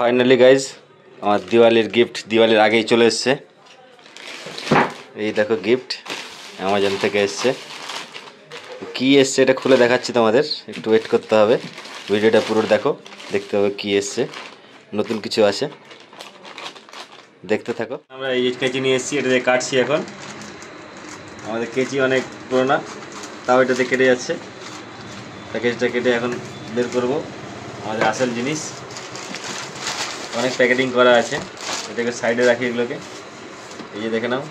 Finally guys আমার দিওয়ালির gift দিওয়ালির আগেই চলে এসছে। এই দেখো গিফট অ্যামাজন থেকে এসছে। কি এসছে এটা খুলে দেখাচ্ছি তোমাদের, একটু ওয়েট করতে হবে, ভিডিওটা পুরো দেখো, দেখতে হবে কি এসছে, নতুন কিছু আছে, দেখতে থাকো। আমরা এই কেচি নিয়ে এসেছি, এটা দিয়ে কাটছি এখন। আমাদের কেচি অনেক পুরোনো, তাও এটাতে কেটে যাচ্ছে। প্যাকেজটা কেটে এখন বের করব আমাদের আসল জিনিস। অনেক প্যাকেটিং করা আছে, এটাকে সাইডে রাখি এগুলোকে। এই যে দেখে নাও,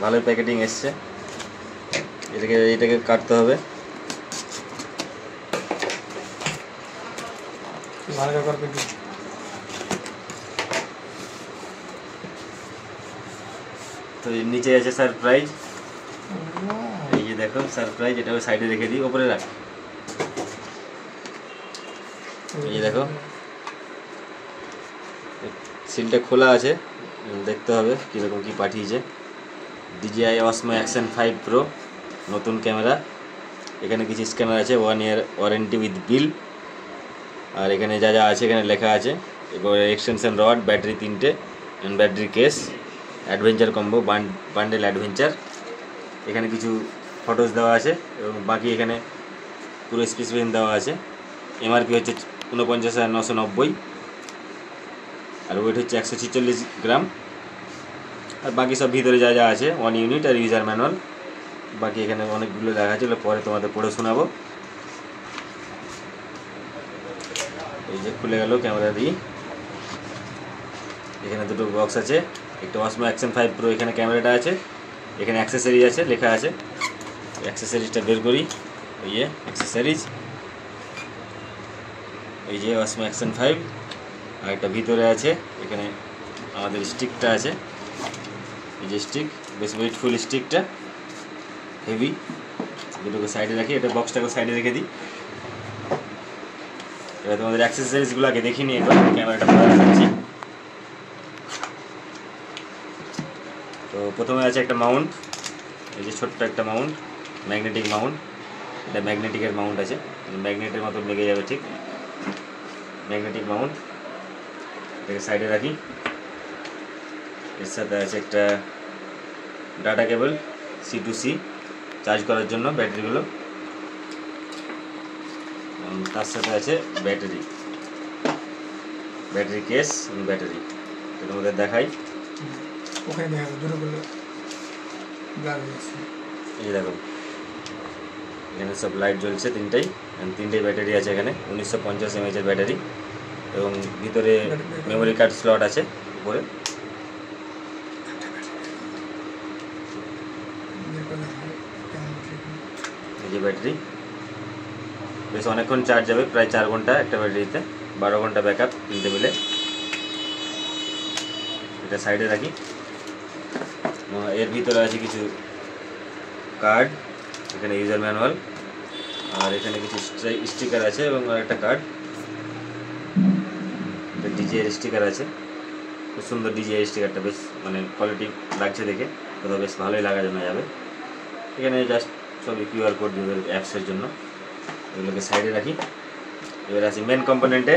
ভালোই প্যাকেটিং এসছে। এটাকে কাটতে হবে। তো নিচে আছে সারপ্রাইজ। এই যে দেখো সারপ্রাইজ, এটা সাইডে রেখে দিই, ওপরে রাখ। এই যে দেখো সিলটা খোলা আছে, দেখতে হবে কীরকম কী পাঠিয়েছে। DJI Osmo Action 5 Pro নতুন ক্যামেরা। এখানে কিছু স্ক্যানার আছে, 1 year ওয়ারেন্টি উইথ বিল। আর এখানে যা যা আছে এখানে লেখা আছে। এবার এক্সটেনশন রড, ব্যাটারি 3টে, and battery case, adventure combo, bundle adventure. এখানে কিছু ফটোস দেওয়া আছে এবং বাকি এখানে পুরো স্পেসিফিকেশন দেওয়া আছে। MRP হচ্ছে 49,990, আর ওয়েট হচ্ছে 146 গ্রাম। আর বাকি সব ভিতরে যা যা আছে 1 ইউনিট আর ইউজার ম্যানুয়াল। বাকি এখানে অনেকগুলো লেখা আছে, পরে তোমাদের পড়ে শোনাবো। এই যে খুলে গেল ক্যামেরা দিয়ে। এখানে দুটো বক্স আছে, একটা Osmo Action 5 Pro, এখানে ক্যামেরাটা আছে, এখানে অ্যাক্সেসরিজ আছে, লেখা আছে। অ্যাক্সেসরিজটা বের করি। এই যে অ্যাক্সেসরিজ, এই যে Osmo Action 5। আর একটা ভিতরে আছে, এখানে আমাদের স্টিকটা আছে। এই যে স্টিক, বেশ ওয়েটফুল স্টিকটা, হেভি। দুটোকে সাইডে রাখি, এটা বক্সটাকে সাইডে রেখে দিই। এবার তোমাদের অ্যাক্সেসরিজগুলো আগে দেখি নিই, এবার ক্যামেরাটা ভালো দেখাচ্ছি। তো প্রথমে আছে একটা মাউন্ট, এই যে ছোট্ট একটা মাউন্ট, ম্যাগনেটিক মাউন্ট। এটা ম্যাগনেটিকের মাউন্ট আছে, ম্যাগনেটের মতো লেগে যাবে ঠিক। ম্যাগনেটিক মাউন্ট, এটাকে সাইডে রাখি। এর সাথে আছে একটা ডাটা কেবল C2C, চার্জ করার জন্য ব্যাটারিগুলো। তার সাথে আছে ব্যাটারি কেস এবং ব্যাটারি। এটা তোমাদের দেখাই। এই যে দেখো, এখানে সব লাইট জ্বলছে, তিনটেই ব্যাটারি আছে এখানে, 1950 mAh এর ব্যাটারি। এবং ভিতরে মেমোরি কার্ড স্লট আছে উপরে। এই যে ব্যাটারি, বেশ অনেকক্ষণ চার্জ যাবে, প্রায় 4 ঘন্টা একটা ব্যাটারিতে, 12 ঘন্টা ব্যাকআপ, তিনটে মিলে। এটা সাইডে রাখি। এর ভিতরে আছে কিছু কার্ড, এখানে ইউজার ম্যানুয়াল, আর এখানে কিছু স্টিকার আছে এবং একটা কার্ড। DJI স্টিকার আছে, খুব সুন্দর DJI স্টিকারটা, বেশ মানে কোয়ালিটি লাগছে দেখে, কোথাও বেশ ভালোই লাগা জানা যাবে। এখানে জাস্ট সবই QR কোড দিবে অ্যাপসের জন্য, এগুলোকে সাইডে রাখি। এবার আছে মেন কম্পোনেন্টে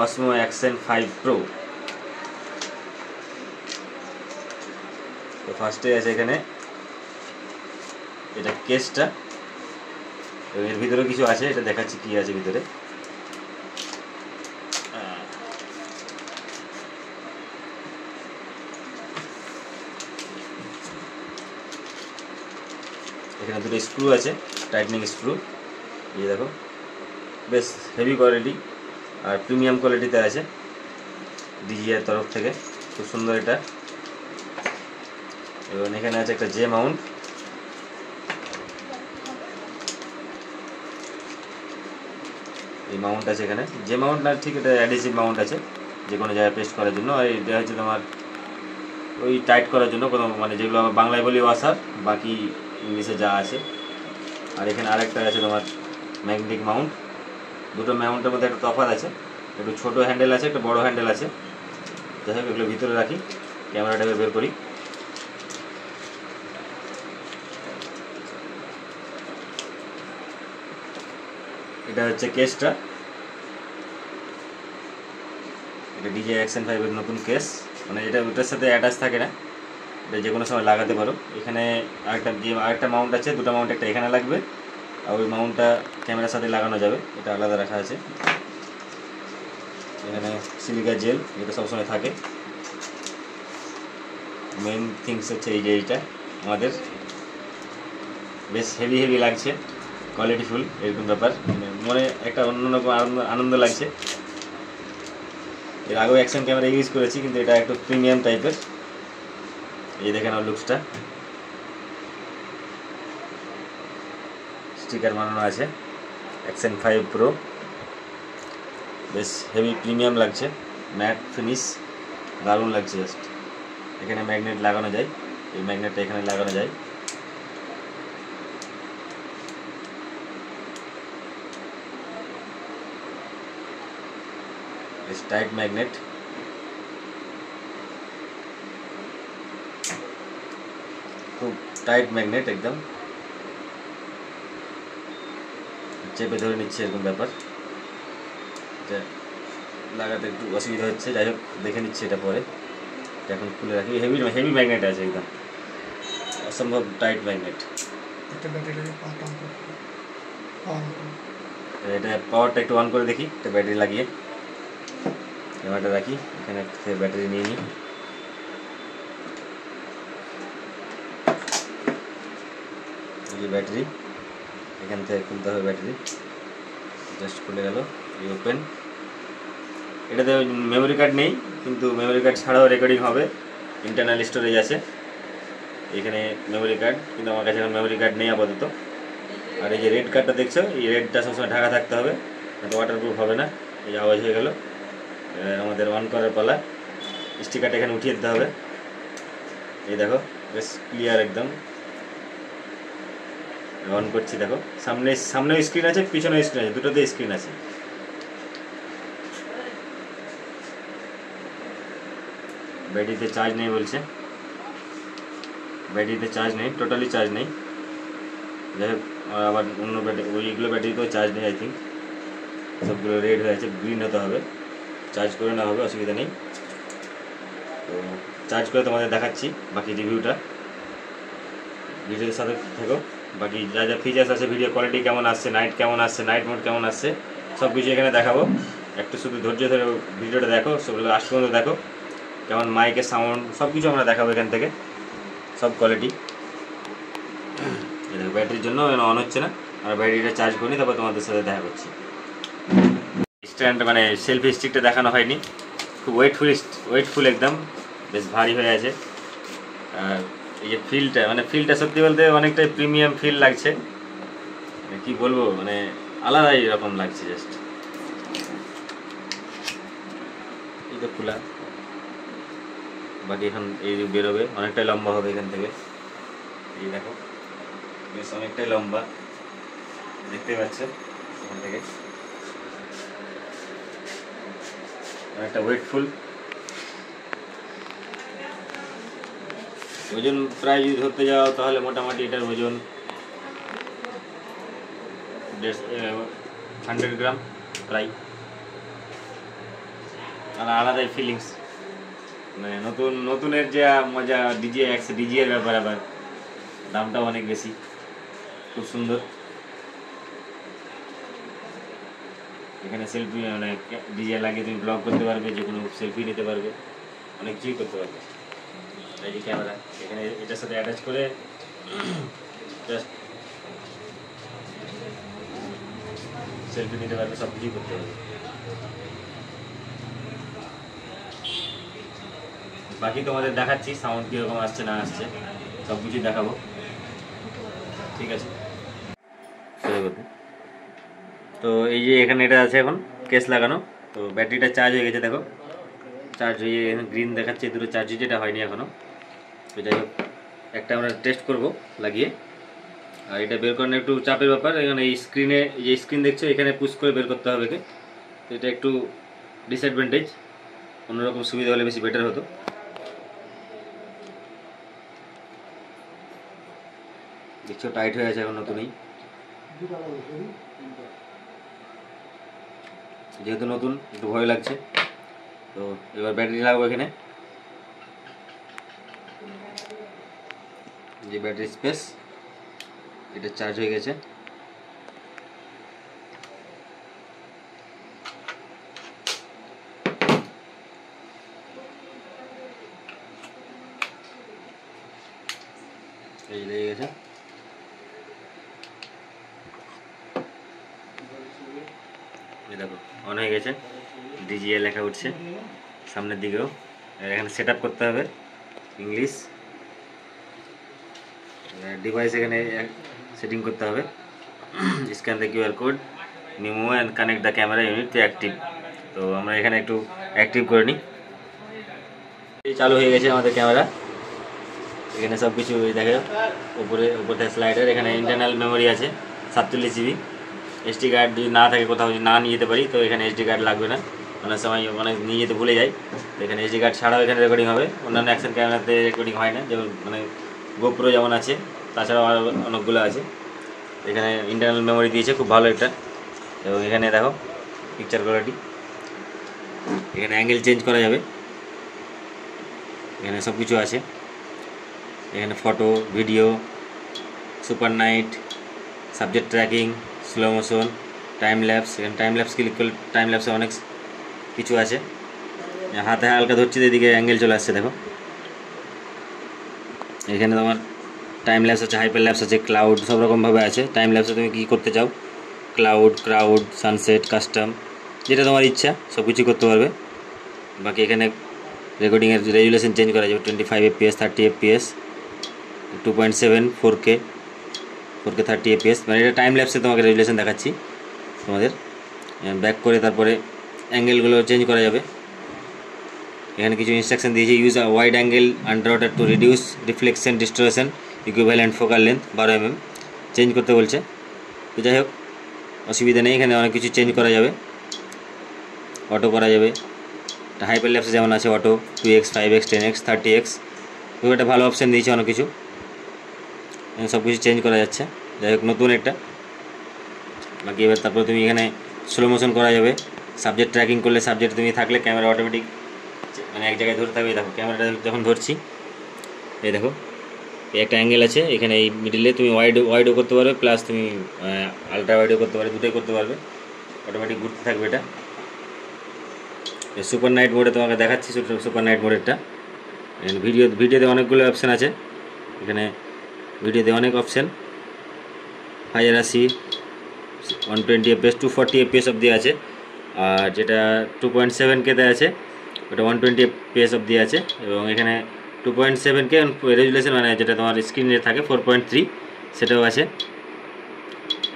Osmo Action 5 Pro। তো ফার্স্টে আছে এখানে এটা কেসটা, এবং এর ভিতরে কিছু আছে, এটা দেখাচ্ছি কি আছে ভিতরে। এখানে দুটো স্ক্রু আছে, টাইটনিং স্ক্রু। এই দেখো, বেশ হেভি কোয়ালিটি আর প্রিমিয়াম কোয়ালিটিতে আছে DJI এর তরফ থেকে, খুব সুন্দর এটা। এবং এখানে আছে একটা জে মাউন্ট। এই মাউন্ট আছে এখানে, জে মাউন্ট না ঠিক, এটা অ্যাডিসিভ মাউন্ট আছে যে কোনো জায়গায় পেস্ট করার জন্য। আর এটা হচ্ছে তোমার ওই টাইট করার জন্য, কোনো মানে যেগুলো আমরা বাংলায় বলি ওয়াসার, বাকি ইংলিশে যা আছে। আর এখানে আরেকটা আছে তোমার ম্যাগনেটিক মাউন্ট। দুটো মাউন্টের মধ্যে একটা তফাৎ আছে, একটু ছোটো হ্যান্ডেল আছে, একটা বড় হ্যান্ডেল আছে। যাই হোক, এগুলো ভিতরে রাখি, ক্যামেরাটাকে বের করি। এটা হচ্ছে কেসটা, এটা DJI Action 5 এর নতুন কেস, মানে এটা ওটার সাথে অ্যাটাচ থাকে না, এটা যে কোনো সময় লাগাতে পারো। এখানে আরেকটা মাউন্ট আছে, দুটো মাউন্ট, একটা এখানে লাগবে আর ওই মাউন্টটা ক্যামেরার সাথে লাগানো যাবে, এটা আলাদা রাখা আছে। এখানে সিলিকা জেল, যেটা সবসময় থাকে। মেইন থিংস হচ্ছে এই যে এইটা আমাদের বেশ হেভি লাগছে, কোয়ালিটিফুল এরকম ব্যাপার, মানে মনে একটা অন্যরকম আনন্দ লাগছে। এর আগেও অ্যাকশন ক্যামেরা ইউজ করেছি, কিন্তু এটা একটু প্রিমিয়াম টাইপের। এই দেখেন আমার লুকসটা, স্টিকার বানানো আছে Action 5 Pro, বেশ হেভি প্রিমিয়াম লাগছে, ম্যাট ফিনিশ, দারুণ লাগছে জাস্ট। এখানে ম্যাগনেট লাগানো যায়, এই ম্যাগনেটটা এখানে লাগানো যায়। বেশ টাইট ম্যাগনেট, খুব টাইট ম্যাগনেট, একদম চেপে ধরে নিচ্ছে এরকম ব্যাপার। এটা লাগাতে একটু অসুবিধা হচ্ছে, যাই হোক দেখে নিচ্ছি এটা পরে। এখন খুলে রাখি, হেভি ম্যাগনেট আছে, একদম অসম্ভব টাইট ম্যাগনেট। এটা পাওয়ারটা একটু অন করে দেখি, একটা ব্যাটারি লাগিয়ে ক্যামেরাটা রাখি, এখানে ব্যাটারি নিয়ে নিই। এই যে ব্যাটারি, এখান থেকে খুলতে হবে ব্যাটারি, জাস্ট খুলে গেল, এই ওপেন। এটাতে মেমোরি কার্ড নেই, কিন্তু মেমোরি কার্ড ছাড়াও রেকর্ডিং হবে, ইন্টারনাল স্টোরেজ আছে এখানে মেমোরি কার্ড, কিন্তু আমার কাছে এখন মেমোরি কার্ড নেই আপাতত। আর এই যে রেড কার্ডটা দেখছো, এই রেডটা সবসময় ঢাকা থাকতে হবে, তো ওয়াটারপ্রুফ হবে না। এই আওয়াজ হয়ে গেল, আমাদের অন করার পালা। স্টিকারটা এখানে উঠিয়ে দিতে হবে, এই দেখো বেশ ক্লিয়ার একদম। অন করছি, দেখো সামনেও স্ক্রিন আছে, পিছনেও স্ক্রিন আছে, দুটোতে স্ক্রিন আছে। ব্যাটারিতে চার্জ নেই বলছে, ব্যাটারিতে চার্জ নেই, টোটালি চার্জ নেই। যাই হোক, আবার অন্য ব্যাটারি, ওইগুলো ব্যাটারিতেও চার্জ নেই আই থিঙ্ক, সবগুলো রেড হয়ে আছে, গ্রিন হতে হবে, চার্জ করে নেওয়া হবে, অসুবিধা নেই। তো চার্জ করে তোমাদের দেখাচ্ছি বাকি রিভিউটা, ভিডিওর সাথে থেকো। বাকি যা যা ফিচার্স আছে, ভিডিও কোয়ালিটি কেমন আসছে, নাইট কেমন আসছে, নাইট মোড কেমন আসছে, সব কিছু এখানে দেখাবো। একটু শুধু ধৈর্য ধরে ভিডিওটা দেখো, সবগুলো লাস্ট পর্যন্ত দেখো, কেমন মাইকের সাউন্ড সব কিছু আমরা দেখাবো এখান থেকে, সব কোয়ালিটি। ব্যাটারির জন্য অন হচ্ছে না, আর ব্যাটারিটা চার্জ করি, তারপর তোমাদের সাথে দেখা করছি। স্ট্যান্ড মানে সেলফি স্টিকটা দেখানো হয়নি, খুব ওয়েটফুল একদম, বেশ ভারী হয়ে আছে। আর এই যে ফিলটা সত্যি বলতে অনেকটাই প্রিমিয়াম ফিল লাগছে, কি বলবো, মানে আলাদাই রকম লাগছে জাস্ট। এই তো খোলা, বাকি এখন এই বেরোবে, অনেকটাই লম্বা হবে এখান থেকে, এই দেখো বেশ অনেকটাই লম্বা, দেখতে পাচ্ছেন এখান থেকে, অনেকটা ওয়েটফুল। ওজন প্রায় যদি ধরতে যাও তাহলে মোটামুটি এটার ওজন 100 গ্রাম প্রায়। আলাদাই ফিলিংস, মানে নতুনের যে মজা, ডিজিআই ব্যাপার, আবার দামটাও অনেক বেশি, খুব সুন্দর। এখানে সেলফি মানে ডিজিআই লাগিয়ে তুমি ব্লগ করতে পারবে, যে কোনো সেলফি নিতে পারবে, অনেক কিছুই করতে পারবে। এই যে ক্যামেরা এখানে এটার সাথে অ্যাটাচ করে জাস্ট সেলফি নিতে পারবে, সব কিছুই করতে পারবে। বাকি তোমাদের দেখাচ্ছি সাউন্ড কীরকম আসছে না আসছে, সব কিছুই দেখাবো, ঠিক আছে। তো এই যে এখানে এটা আছে এখন কেস লাগানো, তো ব্যাটারিটা চার্জ হয়ে গেছে, দেখো চার্জ হয়ে গ্রিন দেখাচ্ছে, দুটো চার্জ হয়েছে, এটা হয়নি এখনও। তো যাই হোক, একটা আমরা টেস্ট করব লাগিয়ে। আর এটা বের করানো একটু চাপের ব্যাপার, এখানে এই স্ক্রিনে, যে স্ক্রিন দেখছো এখানে পুশ করে বের করতে হবে, তো এটা একটু ডিসঅ্যাডভান্টেজ, অন্যরকম সুবিধা হলে বেশি বেটার হতো। দেখছো টাইট হয়ে আছে এখন নতুনই, যেহেতু নতুন একটু ভয় লাগছে, তো এবার ব্যাটারি লাগবে এখানে, যে ব্যাটারি স্পেস, এটা চার্জ হয়ে গেছে। এই লেগে গেছে, এই দেখো অন হয়ে গেছে, ডিজিআই লেখা উঠছে সামনের দিকেও। এখানে সেট আপ করতে হবে ইংলিশ, ডিভাইস এখানে সেটিং করতে হবে। স্ক্যান দ্য কিউআর কোড, নিমো and connect the camera unit to active. তো আমরা এখানে একটু অ্যাক্টিভ করে নিই। চালু হয়ে গেছে আমাদের ক্যামেরা। এখানে সব কিছু দেখে, উপরে থেকে স্লাইডার, এখানে ইন্টারনাল মেমোরি আছে 47 জিবি। এসডি কার্ড যদি না থাকে, কোথাও যদি না নিয়ে যেতে পারি, তো এখানে এসডি কার্ড লাগবে না, অনেক সময় অনেক নিয়ে যেতে ভুলে যাই। তো এখানে এসডি কার্ড ছাড়াও এখানে রেকর্ডিং হবে। অন্যান্য অ্যাকশন ক্যামেরাতে রেকর্ডিং হয় না, যেমন মানে গোপ্রো যেমন আছে, তাছাড়াও আরও অনেকগুলো আছে। এখানে ইন্টারনাল মেমোরি দিয়েছে, খুব ভালো একটা। এবং এখানে দেখো পিকচার কোয়ালিটি, এখানে অ্যাঙ্গেল চেঞ্জ করা যাবে, এখানে সব কিছু আছে। এখানে photo, video, super night, subject tracking, slow motion, time lapse. এখানে টাইম ল্যাপস ক্লিক করলে টাইম ল্যাপসে অনেক কিছু আছে। হাতে হালকা ধরছি, এদিকে অ্যাঙ্গেল চলে আসছে দেখো। এখানে তোমার টাইম ল্যাপস আছে, হাইপার ল্যাপস আছে, ক্লাউড, সব রকমভাবে আছে। টাইম ল্যাপসে তুমি কী করতে চাও, ক্রাউড, সানসেট, কাস্টম, যেটা তোমার ইচ্ছা সব কিছু করতে পারবে। বাকি এখানে রেকর্ডিংয়ের রেজুলেশন চেঞ্জ করা যাবে, 25 FPS, 30 FPS, 2.7, 4K 30 FPS। মানে এটা টাইম ল্যাপসে তোমাকে রেজুলেশন দেখাচ্ছি তোমাদের। ব্যাক করে তারপরে অ্যাঙ্গেলগুলো চেঞ্জ করা যাবে। এখানে কিছু ইনস্ট্রাকশন দিয়েছি, use a wide angle under water to reduce reflection distortion, equivalent focal length 12 mm change করতে বলছে। তো যাই হোক, অসুবিধা নেই, এখানে অনেক কিছু চেঞ্জ করা যাবে, অটো করা যাবে। হাইপার ল্যাপসে যেমন আছে auto, 2x, 5x, 10x, 30x, খুব একটা ভালো অপশান দিয়েছে অনেক কিছু, সব কিছু চেঞ্জ করা যাচ্ছে। যাই হোক, নতুন একটা। বাকি এবার তারপর তুমি এখানে স্লো মোশন করা যাবে। সাবজেক্ট ট্র্যাকিং করলে, সাবজেক্ট তুমি থাকলে ক্যামেরা অটোমেটিক মানে এক জায়গায় ধরে থাকবে। দেখো ক্যামেরাটা যখন ধরছি, এই দেখো এই একটা অ্যাঙ্গেল আছে, এখানে এই মিডিলে তুমি ওয়াইডও করতে পারবে, প্লাস তুমি আলট্রা ওয়াইডও করতে পারবে, দুটোই করতে পারবে, অটোমেটিক ঘুরতে থাকবে এটা। সুপার নাইট মোডে তোমাকে দেখাচ্ছি, সুপার নাইট মোডেরটা। ভিডিওতে অনেকগুলো অপশান আছে, এখানে ভিডিওতে অনেক অপশান, 1080, 120 FPS, 240 FPS অবধি আছে। আর যেটা 2.7K আছে, ওটা 120 FPS অবধি আছে। এবং এখানে 2.7K রেজুলেশন, মানে যেটা তোমার স্ক্রিনে থাকে 4.3, সেটাও আছে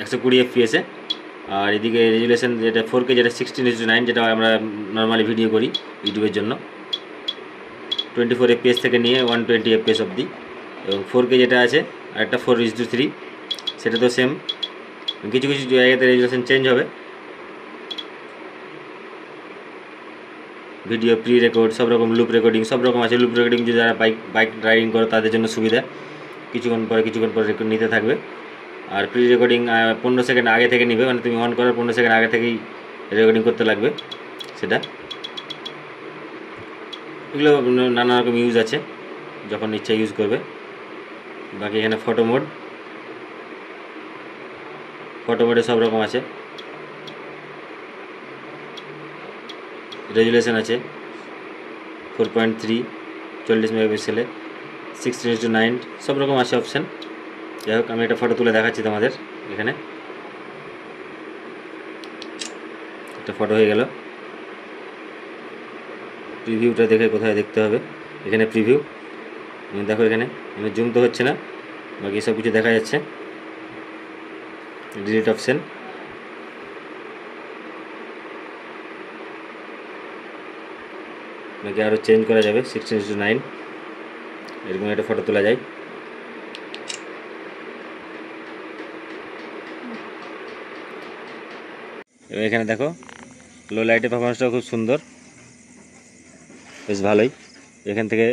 120 FPS-এ। আর এদিকে রেজুলেশন যেটা 4K, যেটা 16:9, যেটা আমরা নর্মালি ভিডিও করি ইউটিউবের জন্য, 24 FPS থেকে নিয়ে 120 FPS অবধি। এবং 4K যেটা আছে, আর একটা 4:3, সেটা তো সেম, কিছু কিছু জায়গাতে রেজুলেশন চেঞ্জ হবে। ভিডিও প্রি রেকর্ড, সব রকম লুপ রেকর্ডিং, সব রকম আছে। লুপ রেকর্ডিং যদি যারা বাইক রাইডিং করে তাদের জন্য সুবিধা, কিছুক্ষণ পরে রেকর্ড নিতে থাকবে। আর প্রি রেকর্ডিং 15 সেকেন্ড আগে থেকে নিবে, মানে তুমি অন করার 15 সেকেন্ড আগে থেকেই রেকর্ডিং করতে লাগবে সেটা। এগুলো নানা রকম ইউজ আছে, যখন ইচ্ছা ইউজ করবে। বাকি এখানে ফটো মোডে সব রকম আছে, রেজুলেশন আছে 4.3, 40 মেগাপিক্সেলে, 16:9, সব রকম আছে অপশান। যাই হোক, আমি একটা ফটো তুলে দেখাচ্ছি তোমাদের। এখানে একটা ফটো হয়ে গেল। প্রিভিউটা দেখে কোথায় দেখতে হবে, এখানে প্রিভিউ দেখো, এখানে জুম তো হচ্ছে না, বাকি সব কিছু দেখা যাচ্ছে। ডিলিট অপশান, বাকি আরও চেঞ্জ করা যাবে, 16:9, এরকম একটা ফটো তোলা যায়। এবং এখানে দেখো লো লাইটের পারফরমেন্সটাও খুব সুন্দর, বেশ ভালোই। এখান থেকে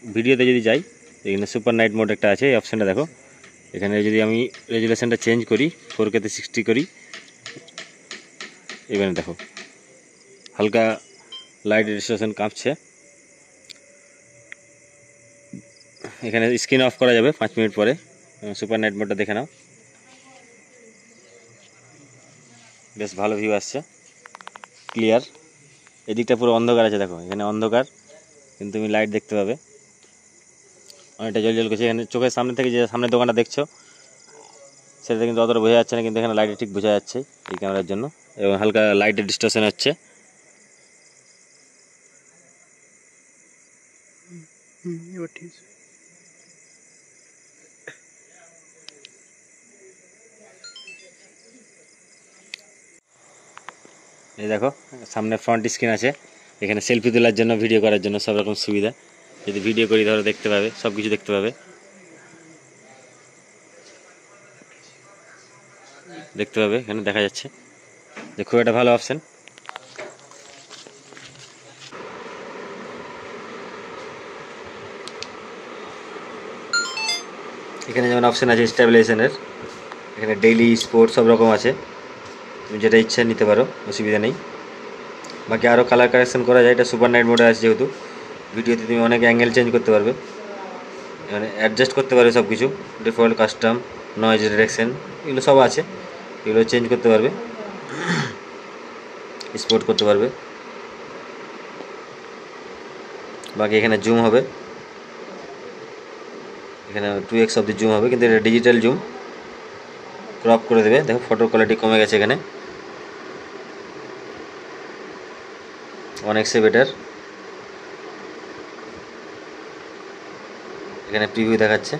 ভিডিওতে যদি যাই, এখানে সুপার নাইট মোড একটা আছে, এই অপশানটা দেখো। এখানে যদি আমি রেজুলেশনটা চেঞ্জ করি, 4K-তে 60 করি, এখানে দেখো হালকা লাইট রেজিস্ট্রেশন কাঁপছে। এখানে স্ক্রিন অফ করা যাবে 5 মিনিট পরে। সুপার নাইট মোডটা দেখে নাও, বেশ ভালো ভিউ আসছে, ক্লিয়ার। এদিকটা পুরো অন্ধকার আছে, দেখো এখানে অন্ধকার, কিন্তু তুমি লাইট দেখতে পাবে অনেকটা জল করছে। এখানে চোখের সামনে থেকে যে সামনের দোকানটা দেখছো সেটা কিন্তু অতটা বোঝা যাচ্ছে না, কিন্তু এখানে লাইটে ঠিক বোঝা যাচ্ছে এই ক্যামেরার জন্য, এবং হালকা লাইটের ডিস্টরশন হচ্ছে। এই দেখো সামনে ফ্রন্ট স্ক্রিন আছে, এখানে সেলফি তোলার জন্য, ভিডিও করার জন্য সব রকম সুবিধা। যদি ভিডিও করি ধরো দেখতে পাবে, সব কিছু দেখতে পাবে, এখানে দেখা যাচ্ছে যে খুব একটা ভালো অপশন। এখানে যেমন অপশন আছে স্টেবিলাইজেশনের, এখানে ডেইলি স্পোর্ট সব রকম আছে, তুমি যেটা ইচ্ছা নিতে পারো, অসুবিধা নেই। বাকি আরও কালার কারেকশন করা যায়, এটা সুপার নাইট মোডে আছে যেহেতু, ভিডিওতে তুমি অনেক অ্যাঙ্গেল চেঞ্জ করতে পারবে, মানে অ্যাডজাস্ট করতে পারবে সব কিছু, ডিফল্ট, কাস্টম, নয়েজ ডিরেকশন, এগুলো সব আছে, এগুলো চেঞ্জ করতে পারবে, স্পোর্ট করতে পারবে। বাকি এখানে জুম হবে, এখানে 2x অব্দি জুম হবে, কিন্তু এটা ডিজিটাল জুম, ক্রপ করে দেবে। দেখো ফটোর কোয়ালিটি কমে গেছে, এখানে 1x বেটার। এখানে প্রিভিউ দেখাচ্ছে,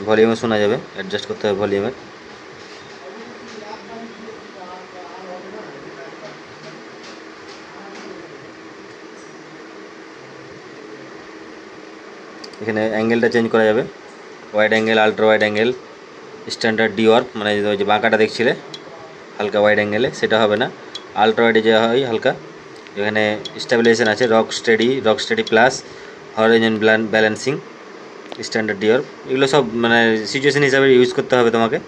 ভলিউমও শোনা যাবে, অ্যাডজাস্ট করতে হবে ভলিউমের। এখানে অ্যাঙ্গেলটা চেঞ্জ করা যাবে, wide angle, ultra wide angle, standard dewarp, মানে যে বাঁকাটা দেখছিলে হালকা ওয়াইড অ্যাঙ্গেলে, সেটা হবে না, আলট্রা ওয়াইডে যা হয় হালকা। এখানে স্টেবিলাইজেশন আছে, rock steady plus, horizon balancing, standard dewarp, এগুলো সব মানে সিচুয়েশন হিসাবে ইউজ করতে হবে তোমাকে।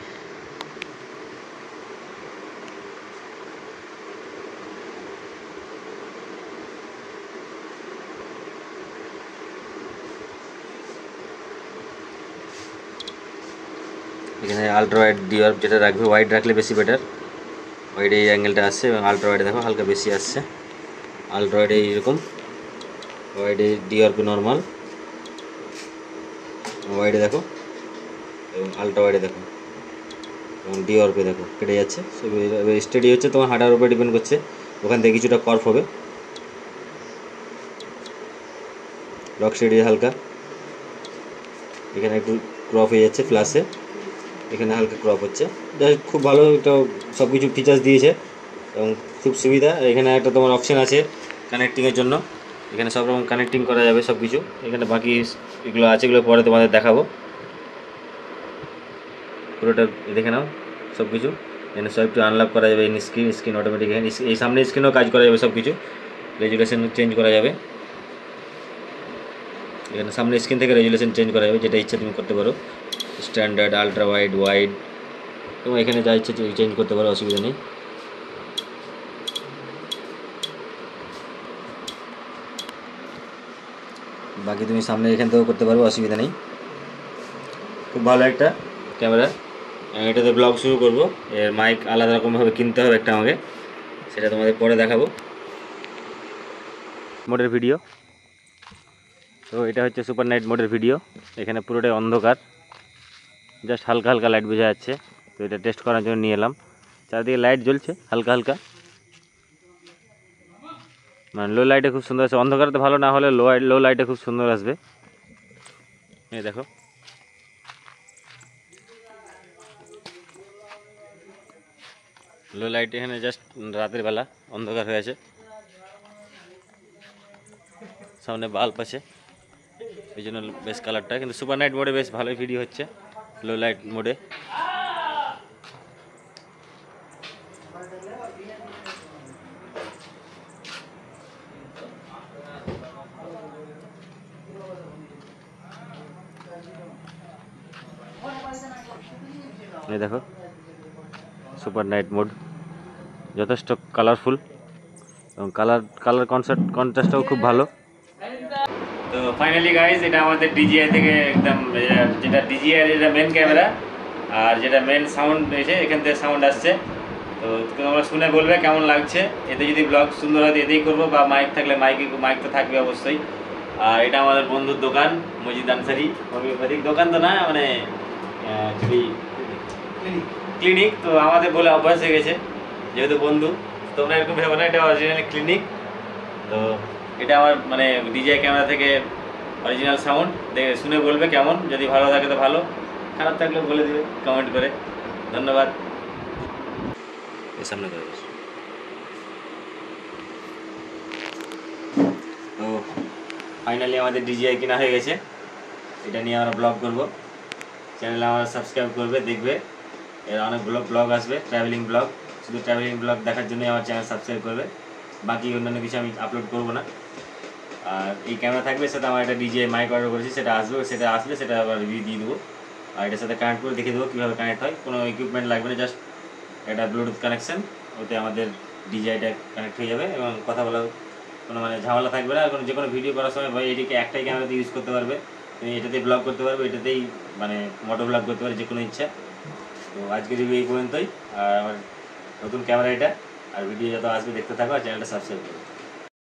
এখানে আলট্রা ওয়াইড ডিওয়ার্প যেটা রাখবে, ওয়াইড রাখলে বেশি বেটার, ওয়াইডে এই অ্যাঙ্গেলটা আসছে, এবং আলট্রা ওয়াইডে দেখো হালকা বেশি আসছে, আলট্রা ওয়াইডে এইরকম, ওয়াইডে ডিওয়ার্পে নর্মাল, ওয়াইডে দেখো, এবং আলট্রা ওয়াইডে দেখো, এবং ডিওয়ার্পে দেখো কেটে যাচ্ছে। স্টেডি হচ্ছে তোমার হাঁটার উপরে ডিপেন্ড করছে, ওখান থেকে কিছুটা কর্ভ হবে, রক স্টেডি হালকা, এখানে একটু ক্রপ হয়ে যাচ্ছে ফ্ল্যাশে, এখানে হালকা ক্রপ হচ্ছে, যাই খুব ভালো, এটা সব কিছু ফিচার্স দিয়েছে এবং খুব সুবিধা। এখানে একটা তোমার অপশন আছে কানেক্টিংয়ের জন্য, এখানে সব রকম কানেক্টিং করা যাবে সব কিছু, এখানে বাকি এগুলো আছে, এগুলো পরে তোমাদের দেখাবো, পুরোটা দেখে নাও সব কিছু। এখানে সব একটু আনলক করা যাবে, স্ক্রিন অটোমেটিক, এখানে এই সামনে স্ক্রিনেও কাজ করা যাবে, সব কিছু রেজুলেশন চেঞ্জ করা যাবে, এখানে সামনে স্ক্রিন থেকে রেজুলেশন চেঞ্জ করা যাবে, যেটা ইচ্ছা তুমি করতে পারো, স্ট্যান্ডার্ড, আলট্রা ওয়াইড, এবং এখানে যা ইচ্ছে চেঞ্জ করতে পারো, অসুবিধা নেই। বাকি তুমি সামনে এখান থেকেও করতে পারো, অসুবিধা নেই। খুব ভালো একটা ক্যামেরা, এটাতে ব্লগ শুরু করব। এর মাইক আলাদা রকমভাবে কিনতে হবে একটা আমাকে, সেটা তোমাদের পরে দেখাবো। মোডের ভিডিও, তো এটা হচ্ছে সুপার নাইট মোডের ভিডিও, এখানে পুরোটাই অন্ধকার, জাস্ট হালকা হালকা লাইট বোঝা যাচ্ছে, তো এটা টেস্ট করার জন্য নিয়ে এলাম। চারদিকে লাইট জ্বলছে হালকা হালকা, মানে লো লাইটে খুব সুন্দর আছে, অন্ধকারে ভালো না হলে লো লাইটে খুব সুন্দর আসবে। এই দেখো লো লাইট, এখানে জাস্ট রাতের বেলা অন্ধকার হয়ে আছে, সামনে বাল্ব আছে, এই জন্য বেশ কালারটা, কিন্তু সুপার নাইট মোডে বেশ ভালোই ভিডিও হচ্ছে লো লাইট মোডে। এই দেখো সুপার নাইট মোড যথেষ্ট কালারফুল, এবং কালার কন্ট্রাস্টটাও খুব ভালো। তো ফাইনালি গাইজ এটা আমাদের ডিজিআই থেকে একদম যেটা ডিজিআই যেটা মেন ক্যামেরা আর যেটা মেন সাউন্ড এসে এখান থেকে সাউন্ড আসছে। তো তোমরা শুনে বলবে কেমন লাগছে। এতে যদি ব্লগ সুন্দর হয় এতেই করবো, বা মাইক থাকলে মাইক তো থাকবে অবশ্যই। আর এটা আমাদের বন্ধুর দোকান মজিদ আনসারি হোমিওপ্যাথিক দোকান তো না, মানে ক্লিনিক। তো আমাদের বলে অভ্যাস হয়ে গেছে যেহেতু বন্ধু, তোমরা এরকম ভেবো না, এটা অরিজিনালি ক্লিনিক। তো এটা আমার মানে ডিজিআই ক্যামেরা থেকে অরিজিনাল সাউন্ড দেখে শুনে বলবে কেমন। যদি ভালো থাকে তো ভালো, খারাপ থাকলে বলে দেবে কমেন্ট করে। ধন্যবাদ। সামনে করে তো ফাইনালি আমাদের ডিজিআই কেনা হয়ে গেছে। এটা নিয়ে আমরা ব্লগ করব। চ্যানেলে আমরা সাবস্ক্রাইব করবে, দেখবে এর অনেক ব্লগ আসবে, ট্রাভেলিং ব্লগ। শুধু ট্রাভেলিং ব্লগ দেখার জন্যই আমার চ্যানেল সাবস্ক্রাইব করবে, বাকি অন্যান্য কিছু আমি আপলোড করবো না। আর এই ক্যামেরা থাকবে, সেটা আমার একটা ডিজিআই মাইক অর্ডার করেছি, সেটা আসলে সেটা আবার রিভিউ দিয়ে দেবো। আর এটার সাথে কানেক্ট করে দেখিয়ে দেবো কীভাবে কানেক্ট হয়। কোনো ইকুইপমেন্ট লাগবে না, জাস্ট একটা ব্লুটুথ কানেকশান, ওতে আমাদের ডিজিআইটা কানেক্ট হয়ে যাবে এবং কথা বলা কোনো মানে ঝামেলা থাকবে না। আর যে কোনো ভিডিও করার সময় ভাই এটিকে একটাই ক্যামেরাতে ইউজ করতে পারবে, তুমি এটাতেই ব্লগ করতে পারবে, এটাতেই মানে মোটো ব্লগ করতে পারবে যে কোনো ইচ্ছা। তো আজকে রিভিউ এই পর্যন্তই। আর আমার নতুন ক্যামেরা এটা, আর ভিডিও যত আসবে দেখতে থাকো, আর চ্যানেলটা সাবস্ক্রাইব করো।